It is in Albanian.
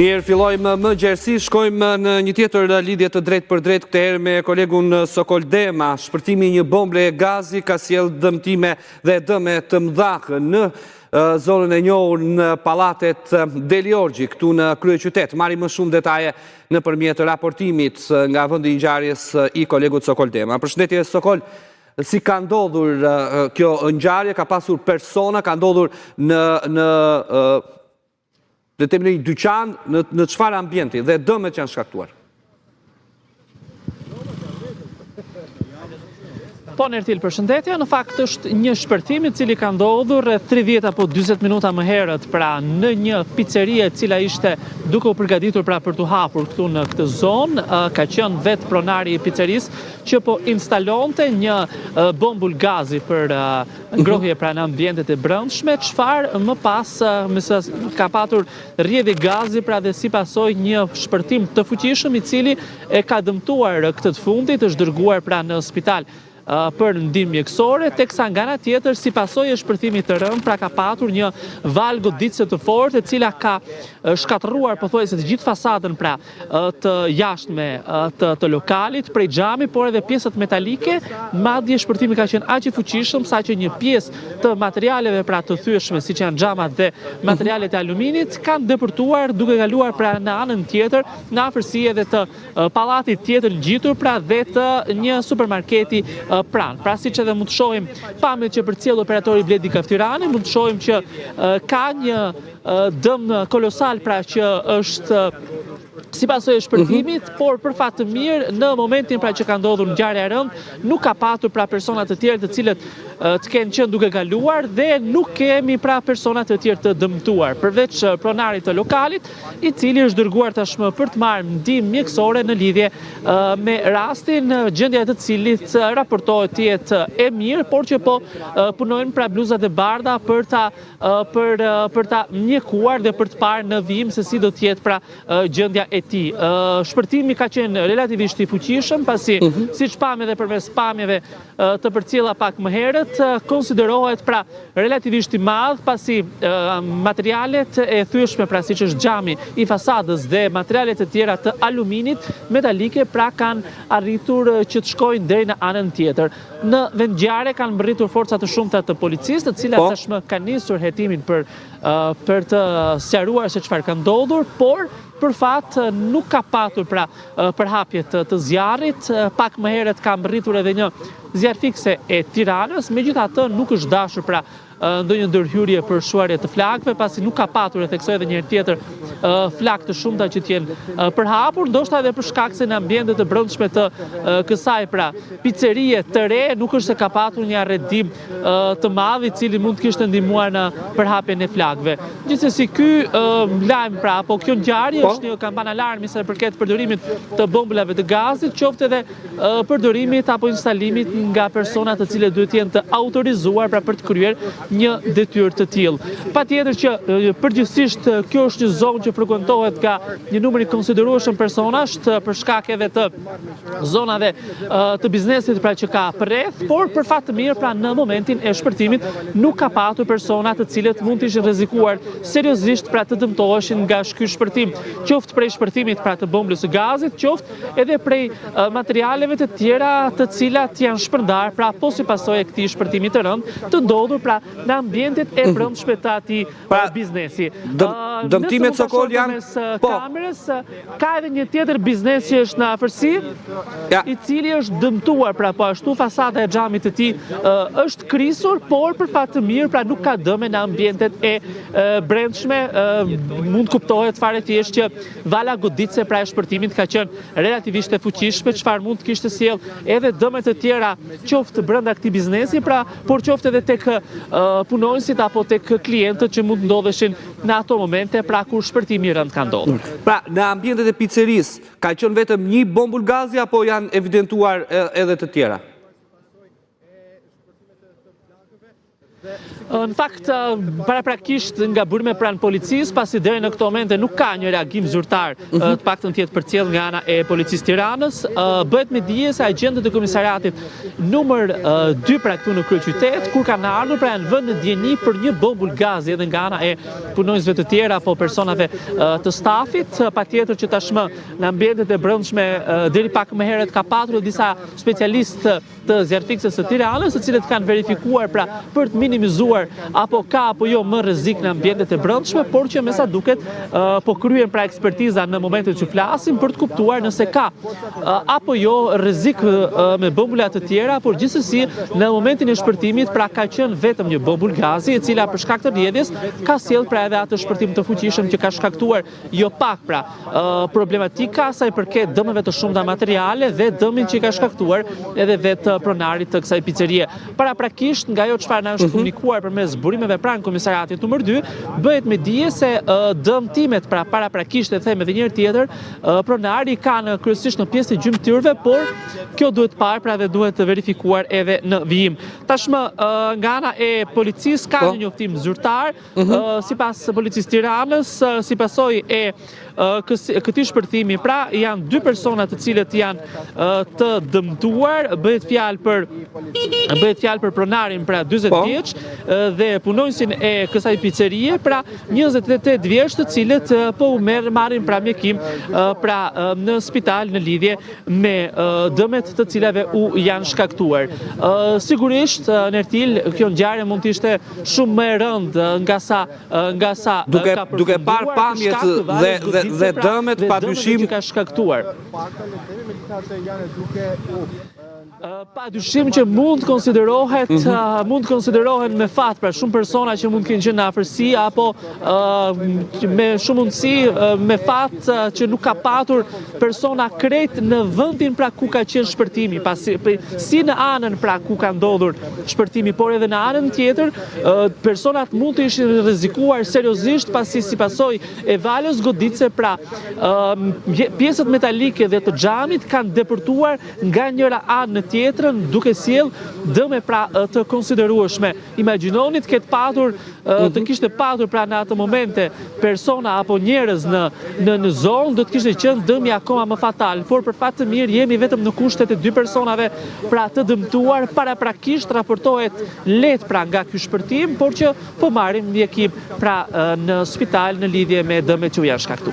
Mirë, fillojmë më gjerësi, shkojmë në një tjetër lidhje të drejt për drejt, këtë herë me kolegun Sokol Dema. Shpërtimi një bombe gazi ka sjell dëmtime dhe dëme të mëdha në zonën e njohur në Pallatet Deliorgji, këtu në kryeqytet. Marrim më shumë detaje nëpërmjet raportimit nga vendi i ngjarjes i kolegut Sokol Dema. Përshëndetje Sokol, si ka ndodhur kjo ngjarje, ka pasur persona, ka ndodhur në në një dyqan, në çfarë ambienti dhe dëmet që janë shkaktuar? Po, Nertil, përshëndetje. Në fakt është një shpërthim i cili ka ndodhur rreth 30 apo 40 minuta më herët, pra në një pizzeri e cila ishte duke u përgatitur pra për të hapur këtu në këtë zonë, ka qenë vetë pronari i pizzerisë që po instalonte një bombull gazi për ngrohje pra në ambientet e brendshme, çfarë më pas ka patur rrjedhje gazi pra dhe si pasojë një shpërthim të fuqishëm i cili e ka dëmtuar këtë të fundit, është dërguar pra në spital për ndihmë mjekësore, teksa nga ana tjetër si pasojë e shpërthimit të rënd, pra ka patur një valë goditëse të fortë, e cila ka shkatërruar pothuajse të gjithë fasadën pra të jashtme të lokalit, prej xhami, por edhe pjesët metalike, madje shpërthimi ka qenë aq i fuqishëm saqë një pjesë të materialeve pra të thyeshme, siç janë xhamat dhe materialet e aluminit, kanë depërtuar duke kaluar pra në anën tjetër, në afërsi edhe të pallatit tjetër ngjitur pra dhe të një supermarketi pranë. Pra siç edhe mund të shohim pamjet që përcjell operatori Bledi Kaftirani, mund të shohim që ka një dëm kolosal pra që është si pasojë e shpërthimit, por për fat të mirë në momentin pra që ka ndodhur ngjarja e rënd, nuk ka patur pra persona të tjerë të cilët të kenë qenë duke kaluar dhe nuk kemi pra persona të tjerë të dëmtuar, përveç pronarit të lokalit, i cili është dërguar tashmë për të marrë ndihmë mjekësore në lidhje me rastin, gjendja e të cilit raportohet të jetë e mirë, por që po punojnë pra bluzat e bardha për ta mjekuar dhe për të parë në vijim se si do të jetë pra gjendja e tij. Shpërtimi ka qenë relativisht i fuqishëm, pasi siç pam edhe përmes pamjeve të përcjella pak më herët, konsiderohet pra relativisht i madh, pasi materialet e thyeshme pra siç është xhami i fasadës dhe materialet e tjera të aluminit metalike pra kanë arritur që të shkojnë deri në anën tjetër. Në vendngjarje kanë mbërritur forca të shumta të policisë, të cilat tashmë kanë nisur hetimin për të sqaruar se çfarë ka ndodhur, por për fat nuk ka patur pra përhapje të zjarrit. Pak më herët ka mbërritur edhe një zjarr fikse e Tiranës, megjithatë nuk është dashur pra ndonjë ndërhyrje për shuarje të flakëve, pasi nuk ka patur, e theksoj edhe një herë tjetër, flakë të shumta që të jenë përhapur, ndoshta edhe për shkak se në ambientet të brendshme të kësaj pra pizzerie të re nuk është se ka patur një arredim të madh i cili mund të kishte ndihmuar në përhapjen e flakëve. Gjithsesi ky lajm pra apo kjo ngjarje është një kampanë alarmi sa përket përdorimit të bombulave të gazit, qoftë edhe përdorimit apo instalimit nga persona të cilët duhet të jenë të autorizuar pra për të kryer një detyrë të tillë. Patjetër që përgjithsisht kjo është një zonë që frekuentohet nga një numër i konsiderueshëm personash për shkak edhe të zonave të biznesit pra që ka përreth, por për fat të mirë pra në momentin e shpërtimit nuk ka patur persona të cilët mund të ishin rrezikuar seriozisht pra të dëmtoheshin nga ky shpërtim, qoftë prej shpërtimit pra të bombës së gazit, qoftë edhe prej materialeve të tjera të cilat janë shpërndar pra po si pasojë e këtij shpërtimi të rënd të ndodhur pra në ambientet e brendshme të atij biznesi. Dëmtimet Sokol janë kamerës, ka edhe një tjetër biznes që është në afërsi, i cili është dëmtuar, pra po ashtu fasada e xhamit të tij është krisur, por për fat të mirë pra nuk ka dëme në ambientet e brendshme. Mund kuptohet fare thjesht që vala goditëse pra e shpërtimit ka qenë relativisht e fuqishme, çfarë mund të kishte sjell edhe dëme të tjera, qoftë brenda këtij biznesi, pra por qoftë edhe tek punonësit apo tek klientët që mund ndodheshin në ato momente pra kur shpërtimi i rënd ka ndodhur. Pra në ambientet e pizzerisë ka qenë vetëm një bombull gazi apo janë evidentuar edhe të tjera? Në fakt, paraprakisht nga burime pranë policisë, pasi deri në këto momente nuk ka një reagim zyrtar, të paktën tjetë përcjell nga ana e policisë Tiranës, bëhet me dije se agentët e komisariatit numër 2 pra këtu në kryeqytet, kur kanë ardhur pra janë vënë në dieni për një bombull gazi edhe nga ana e punonjësve të tjerë apo personave të stafit, patjetër që tashmë në ambientet e brendshme deri pak më herët ka patur disa specialistë të zjarfikses së Tiranës, të cilët kanë verifikuar pra për të minimizuar apo ka apo jo më rrezik në ambientet e brendshme, por që me sa duket po kryen pra ekspertiza në momentet që flasim për të kuptuar nëse ka apo jo rrezik me bombulla të tjera, por gjithsesi në momentin e shpërtimit pra ka qenë vetëm një bombull gazi e cila për shkak të rrjedhjes ka sjell pra edhe atë shpërtim të fuqishëm që ka shkaktuar jo pak pra problematika sa i përket dëmeve të shumta materiale dhe dëmin që ka shkaktuar edhe vetë pronarit të kësaj picerie. Paraprakisht nga ajo çfarë na është komunikuar përmes burimeve pranë komisariatit numër 2, bëhet me dije se dëmtimet pra paraprakisht e them edhe një herë tjetër, pronari kanë kryesisht në pjesë të gjymtyrëve, por kjo duhet parë pra dhe duhet të verifikuar edhe në vijim. Tashmë nga ana e policisë ka një njoftim zyrtar, sipas policisë Tiranës, si pasojë e këtij shpërthimi, pra janë 2 persona të cilët janë të dëmtuar, bëhet fjalë për pronarin pra 40 vjeç dhe punonjësin e kësaj picerie pra 28 vjeç të cilët po marrin pra mjekim pra në spital në lidhje me dëmet të cilave u janë shkaktuar. Sigurisht Nertil, kjo ngjarje mund të ishte shumë më e rëndë nga sa duke parë pamjet dhe dëmet padyshim ka shkaktuar. Padyshim që mund konsiderohen me fat pra shumë persona që mund të kenë qenë në afërsi apo me shumë mundësi me fat që nuk ka patur persona krejt në vendin pra ku ka qenë shpërtimi, si në anën pra ku ka ndodhur shpërtimi, por edhe në anën tjetër personat mund të ishin rrezikuar seriozisht pasi si pasojë e valës goditse pra pjesët metalike dhe të xhamit kanë depërtuar nga njëra anë në tjetrën duke sjell dëme pra të konsiderueshme. Imagjinoni të kishte patur pra në atë momente persona apo njerëz në zonë, do të kishte qenë dëmi akoma më fatal, por për fat të mirë jemi vetëm në kushtet e 2 personave pra të dëmtuar, paraprakisht raportohet lehtë pra nga ky shpërtim, por që po marrin mjekim pra në spital në lidhje me dëmet që u janë shkaktuar.